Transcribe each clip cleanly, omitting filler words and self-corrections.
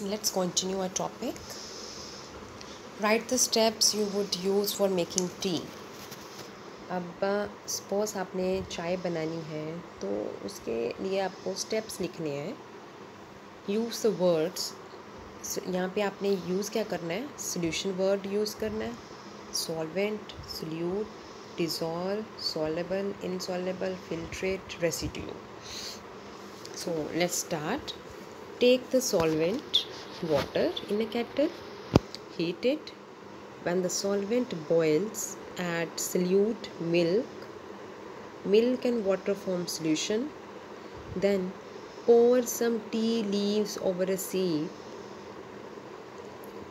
Let's continue our topic. Write the steps you would use for making tea. अब suppose आपने चाय बनानी है तो उसके लिए आपको स्टेप्स लिखने हैं. Use the words. यहाँ पे आपने यूज़ क्या करना है? सोल्यूशन वर्ड यूज़ करना है. Solvent, solute, dissolve, soluble, insoluble, filtrate, residue. So let's start. Take the solvent water in a kettle, heat it. When the solvent boils, add solute milk and water form solution. Then pour some tea leaves over a sieve.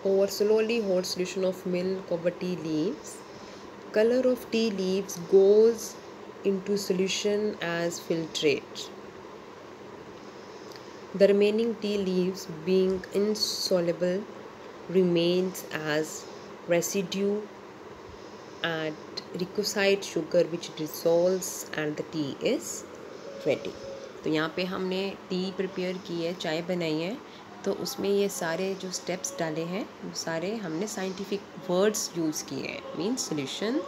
Pour slowly whole solution of milk over tea leaves. Color of tea leaves goes into solution as filtrate. The remaining tea leaves, being insoluble, remains as residue. Add requisite sugar which dissolves and the tea is ready. तो यहाँ पे हमने T prepare की है, चाय बनाई है, तो उसमें ये सारे जो स्टेप्स डाले हैं वो सारे हमने साइंटिफिक वर्ड्स यूज़ किए हैं. Means solution,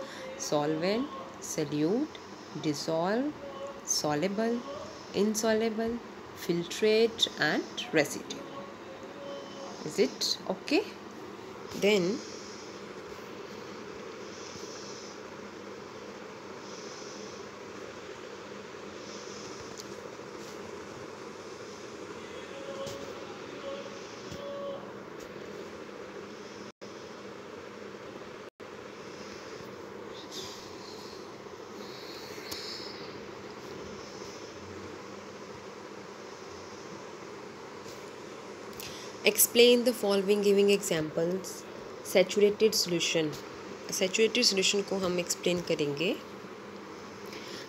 solvent, solute, dissolve, soluble, insoluble, filtrate and residue. Is it okay? Then explain the following giving examples. Saturated solution. Saturated solution को हम explain करेंगे.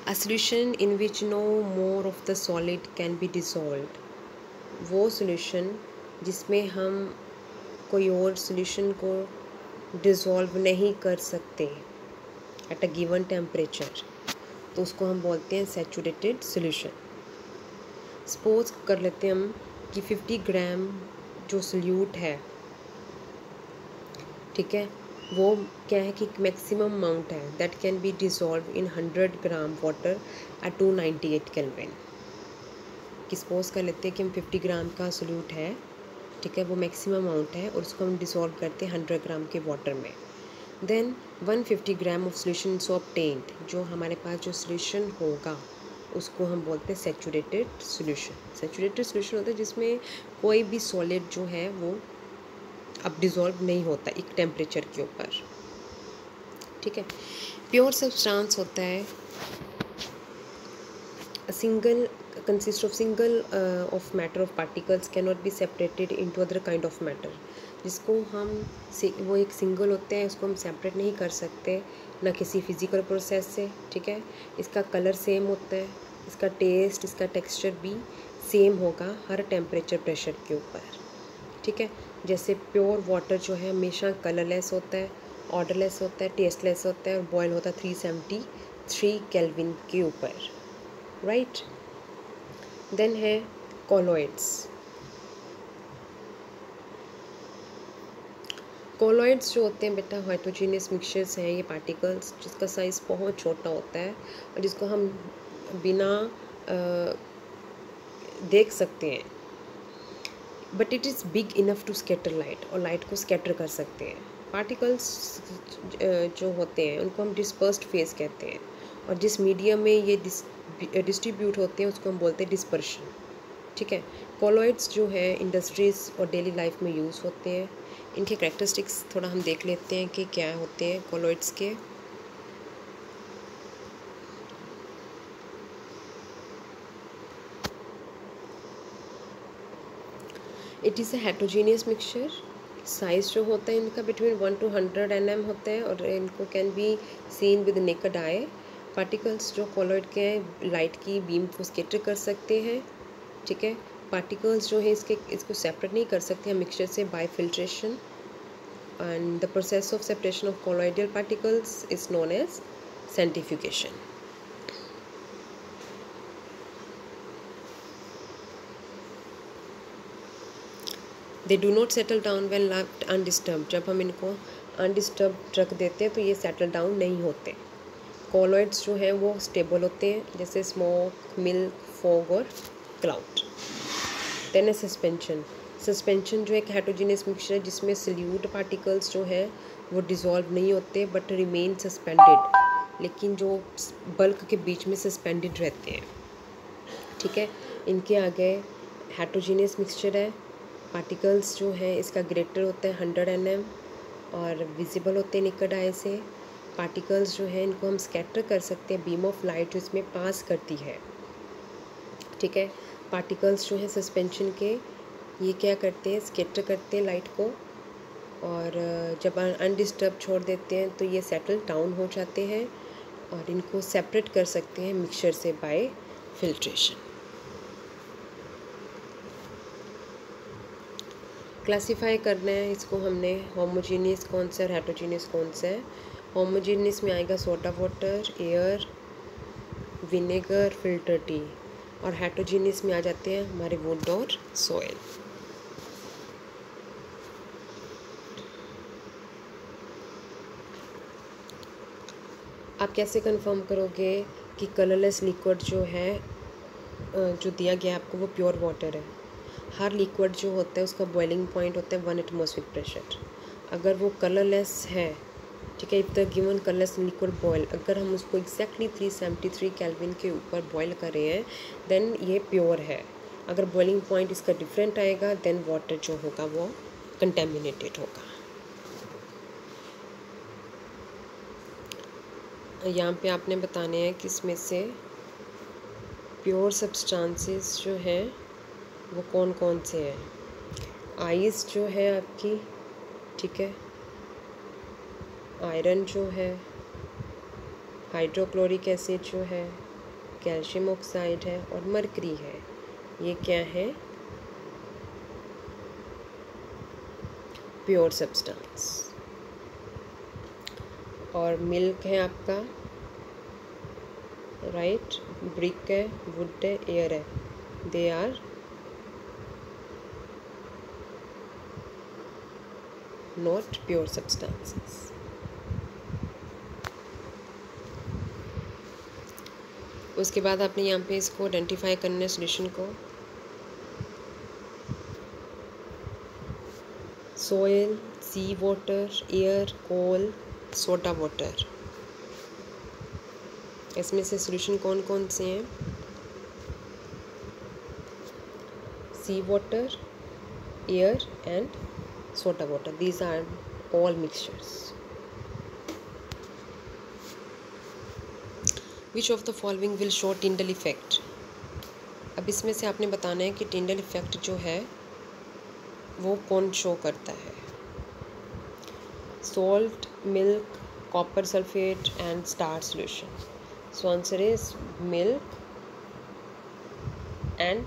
A solution in which no more of the solid can be dissolved. वो solution जिसमें हम कोई और solution को dissolve नहीं कर सकते at a given temperature, तो उसको हम बोलते हैं saturated solution. Suppose कर लेते हैं हम कि 50 ग्राम जो सल्यूट है, ठीक है, वो क्या है कि मैक्सिमम अमाउंट है that can be dissolve in 100 gram water at 298 kelvin. कि सपोज कर लेते हैं कि हम 50 ग्राम का सल्यूट है, ठीक है, वो मैक्सिमम अमाउंट है और उसको हम डिज़ोल्व करते हैं 100 ग्राम के वाटर में. Then 150 gram of solution so obtained, जो हमारे पास जो सोल्यूशन होगा उसको हम बोलते हैं सैचुरेटेड सोल्यूशन. सैचुरेटेड सोल्यूशन होता है जिसमें कोई भी सॉलिड जो है वो अब डिज़ोल्व नहीं होता एक टेम्परेचर के ऊपर, ठीक है. प्योर सब्सटेंस होता है single consist of single of matter of particles can not be separated into other kind of matter. जिसको हम वो एक सिंगल होते हैं, उसको हम सेपरेट नहीं कर सकते ना किसी फिज़िकल प्रोसेस से, ठीक है. इसका कलर सेम होता है, इसका टेस्ट, इसका टेक्सचर भी सेम होगा हर टेम्परेचर प्रेशर के ऊपर, ठीक है. जैसे प्योर वाटर जो है हमेशा कलरलेस होता है, ऑर्डरलेस होता है, टेस्टलेस होता है और बॉयल होता है 373 केल्विन के ऊपर, राइट. देन है कोलॉइड्स. कोलॉइड्स जो होते हैं बेटा हाइड्रोजीनियस मिक्सचर्स हैं, ये पार्टिकल्स जिसका साइज़ बहुत छोटा होता है और जिसको हम बिना देख सकते हैं, but it is big enough to scatter light, और लाइट को स्कैटर कर सकते हैं. पार्टिकल्स जो होते हैं उनको हम डिस्पर्स्ड फेज कहते हैं, और जिस मीडियम में ये डिस्ट्रीब्यूट होते हैं उसको हम बोलते हैं डिस्पर्शन, ठीक है. कोलॉइड्स जो है इंडस्ट्रीज़ और डेली लाइफ में यूज़ होते हैं. इनके कैरेक्टरिस्टिक्स थोड़ा हम देख लेते हैं कि क्या होते हैं कोलॉइड्स के. It is a heterogeneous mixture. Size जो होता है इनका बिटवीन 1 to 100 nm होता है और इनको can be seen with naked eye. Particles जो कोलॉइड के हैं लाइट की बीम को स्कैटर कर सकते हैं, ठीक है. पार्टिकल्स जो है इसको सेपरेट नहीं कर सकते हैं मिक्सचर से by filtration, and the process of separation of colloidal particles is known as centrifugation. They do not settle down when left undisturb, जब हम इनको अनडिस्टर्ब रख देते हैं तो ये सेटल डाउन नहीं होते। कॉलॉइड्स जो हैं वो स्टेबल होते हैं, जैसे स्मोक, मिल्क, फॉग और क्लाउड। देन है सस्पेंशन। सस्पेंशन जो एक हेटेरोजेनियस मिक्सचर है जिसमें सल्यूट पार्टिकल्स जो हैं वो डिज़ोल्व नहीं होते बट रिमेन सस्पेंडेड, लेकिन जो बल्क के बीच में सस्पेंडेड रहते हैं। ठीक है, इनके आगे हेटेरोजेनियस मिक्सचर है। पार्टिकल्स जो है इसका ग्रेटर होता है 100 nm और विजिबल होते हैं निकट आई से। पार्टिकल्स जो है इनको हम स्कैटर कर सकते हैं, बीम ऑफ लाइट जो इसमें पास करती है। ठीक है, पार्टिकल्स जो है सस्पेंशन के ये क्या करते हैं, स्कैटर करते हैं लाइट को, और जब अनडिस्टर्ब छोड़ देते हैं तो ये सेटल डाउन हो जाते हैं और इनको सेपरेट कर सकते हैं मिक्सचर से बाय फिल्ट्रेशन। क्लासिफाई करना है इसको हमने, होमोजीनियस कौन सा है, हेटेरोजीनियस कौन सा है। होमोजीनियस में आएगा soda water, air, vinegar, filter T, और हेटेरोजीनियस में आ जाते हैं हमारे वुड और सॉइल। आप कैसे कंफर्म करोगे कि कलरलेस लिक्विड जो है जो दिया गया है आपको वो प्योर वाटर है। हर लिक्विड जो होता है उसका बॉइलिंग पॉइंट होता है 1 एटमॉस्फेरिक प्रेशर। अगर वो कलरलेस है, ठीक है, if the given colourless liquid boil, अगर हम उसको एग्जैक्टली 373 केल्विन के ऊपर बॉयल कर रहे हैं देन ये प्योर है। अगर बॉइलिंग पॉइंट इसका डिफरेंट आएगा देन वाटर जो होगा वो कंटेमिनेटेड होगा। यहाँ पे आपने बताने हैं कि इसमें से प्योर सब्सटेंसेस जो हैं वो कौन कौन से हैं। आइस जो है आपकी, ठीक है, आयरन जो है, हाइड्रोक्लोरिक एसिड जो है, कैल्शियम ऑक्साइड है और मरकरी है। ये क्या है, प्योर सब्सटेंस। और मिल्क है आपका, राइट, ब्रिक है, वुड है, एयर है, they are not pure substances. उसके बाद आपने यहाँ पे इसको आइडेंटिफाई करना है सॉल्यूशन को। Soil, sea water, air, coal, soda water. इसमें से सॉल्यूशन कौन कौन से हैं, sea water, air and soda water, these are all mixtures. Which of the following will show Tyndall effect. अब इसमें से आपने बताना है कि टिंडल इफेक्ट जो है वो कौन शो करता है। Salt, milk, copper sulphate and starch solution. So answer is milk and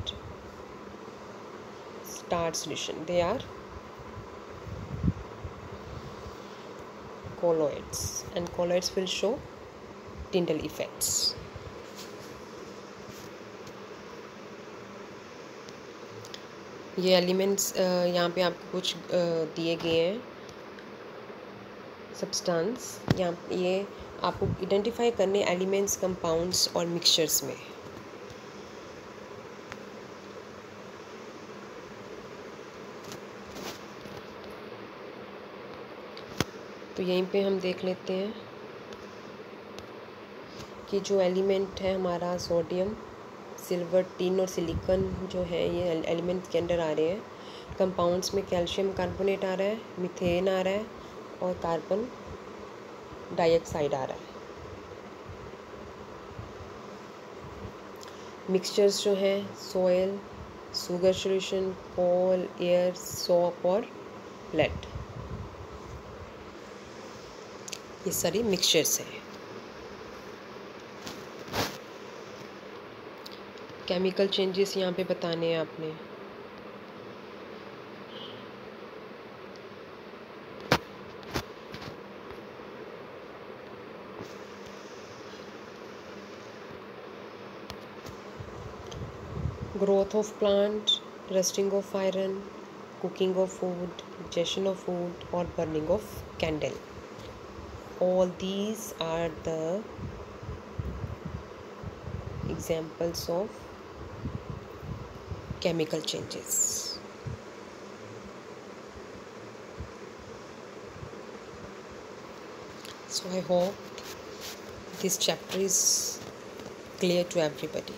starch solution, they are colloids and colloids will show Tyndall effects. ये एलिमेंट्स यहाँ पे आपको कुछ दिए गए हैं सब्सटेंस, यहाँ ये आपको आइडेंटिफाई करने एलिमेंट्स, कंपाउंड्स और मिक्सचर्स में। तो यहीं पे हम देख लेते हैं कि जो एलिमेंट है हमारा सोडियम, सिल्वर, टिन और सिलिकॉन जो है ये एलिमेंट के अंडर आ रहे हैं। कंपाउंड्स में कैल्शियम कार्बोनेट आ रहा है, मीथेन आ रहा है और कार्बन डाइऑक्साइड आ रहा है। मिक्सचर्स जो हैं सोयल, शुगर सॉल्यूशन, कोल, एयर, सोप और लेड, ये सारी मिक्सचर्स हैं। केमिकल चेंजेस यहाँ पे बताने हैं आपने। Growth of plant, rusting of iron, cooking of food, digestion of food, or burning of candle. All these are the examples of chemical changes. So I hope this chapter is clear to everybody.